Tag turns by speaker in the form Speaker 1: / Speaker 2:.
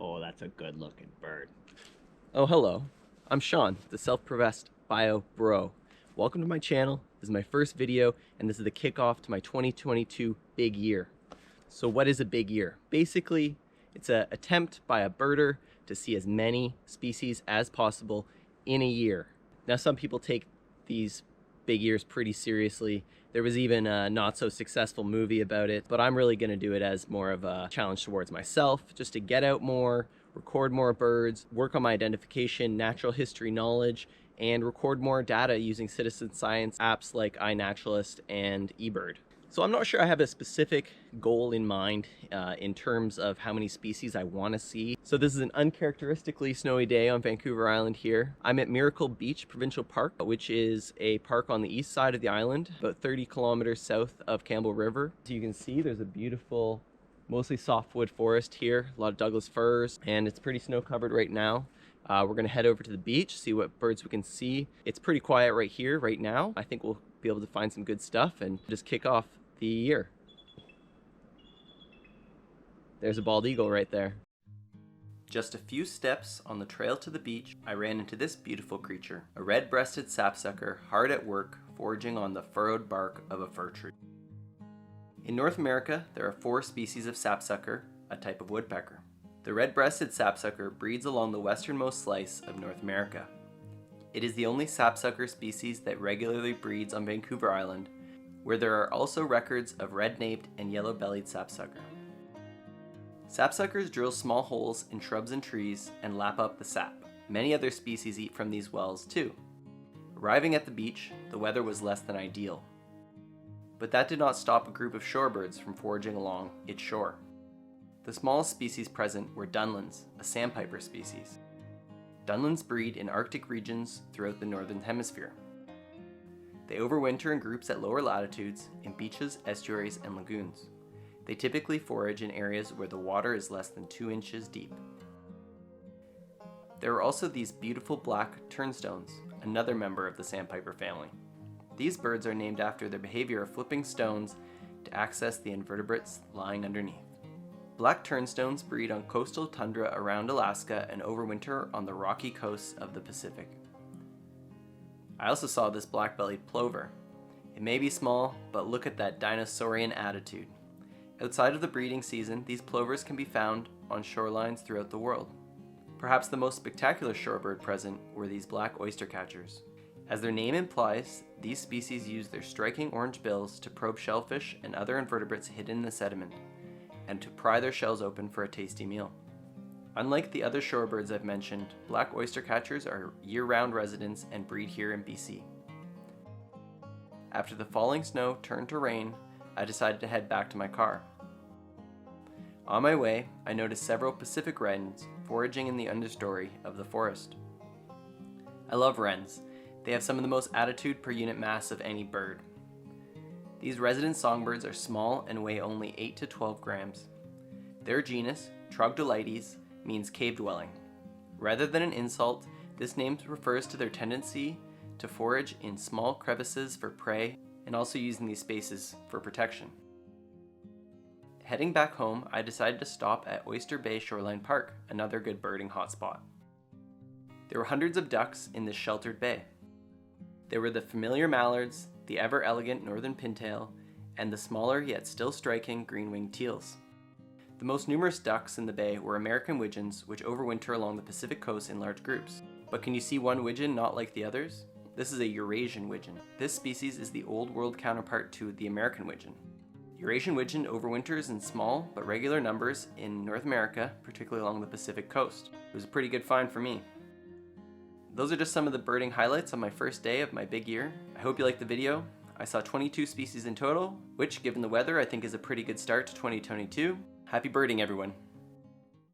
Speaker 1: Oh, that's a good looking bird.
Speaker 2: Oh, hello. I'm Sean, the self-professed bio bro. Welcome to my channel. This is my first video, and this is the kickoff to my 2022 big year. So what is a big year? Basically, it's an attempt by a birder to see as many species as possible in a year. Now, some people take these big years pretty seriously. There was even a not so successful movie about it, but I'm really gonna do it as more of a challenge towards myself, just to get out more, record more birds, work on my identification, natural history knowledge, and record more data using citizen science apps like iNaturalist and eBird. So I'm not sure I have a specific goal in mind in terms of how many species I want to see. So this is an uncharacteristically snowy day on Vancouver Island here. I'm at Miracle Beach Provincial Park, which is a park on the east side of the island, about 30 kilometers south of Campbell River. As you can see, there's a beautiful, mostly softwood forest here, a lot of Douglas firs, and it's pretty snow covered right now. We're gonna head over to the beach, see what birds we can see. It's pretty quiet right here, right now. I think we'll be able to find some good stuff and just kick off the year. There's a bald eagle right there. Just a few steps on the trail to the beach, I ran into this beautiful creature, a red-breasted sapsucker hard at work foraging on the furrowed bark of a fir tree. In North America, there are 4 species of sapsucker, a type of woodpecker. The red-breasted sapsucker breeds along the westernmost slice of North America. It is the only sapsucker species that regularly breeds on Vancouver Island, where there are also records of red-naped and yellow-bellied sapsucker. Sapsuckers drill small holes in shrubs and trees and lap up the sap. Many other species eat from these wells too. Arriving at the beach, the weather was less than ideal. But that did not stop a group of shorebirds from foraging along its shore. The smallest species present were dunlins, a sandpiper species. Dunlins breed in Arctic regions throughout the northern hemisphere. They overwinter in groups at lower latitudes, in beaches, estuaries, and lagoons. They typically forage in areas where the water is less than 2 inches deep. There are also these beautiful black turnstones, another member of the sandpiper family. These birds are named after their behavior of flipping stones to access the invertebrates lying underneath. Black turnstones breed on coastal tundra around Alaska and overwinter on the rocky coasts of the Pacific. I also saw this black-bellied plover. It may be small, but look at that dinosaurian attitude. Outside of the breeding season, these plovers can be found on shorelines throughout the world. Perhaps the most spectacular shorebird present were these black oyster catchers. As their name implies, these species use their striking orange bills to probe shellfish and other invertebrates hidden in the sediment, and to pry their shells open for a tasty meal. Unlike the other shorebirds I've mentioned, black oyster catchers are year-round residents and breed here in BC. After the falling snow turned to rain, I decided to head back to my car. On my way, I noticed several Pacific wrens foraging in the understory of the forest. I love wrens. They have some of the most attitude per unit mass of any bird. These resident songbirds are small and weigh only 8 to 12 grams. Their genus, Troglodytes, means cave dwelling. Rather than an insult, this name refers to their tendency to forage in small crevices for prey and also using these spaces for protection. Heading back home, I decided to stop at Oyster Bay Shoreline Park, another good birding hotspot. There were hundreds of ducks in this sheltered bay. There were the familiar mallards, the ever-elegant northern pintail, and the smaller yet still striking green-winged teals. The most numerous ducks in the bay were American wigeons, which overwinter along the Pacific coast in large groups. But can you see one wigeon not like the others? This is a Eurasian wigeon. This species is the Old World counterpart to the American wigeon. Eurasian wigeon overwinters in small but regular numbers in North America, particularly along the Pacific coast. It was a pretty good find for me. Those are just some of the birding highlights on my first day of my big year. I hope you liked the video. I saw 22 species in total, which given the weather I think is a pretty good start to 2022. Happy birding, everyone!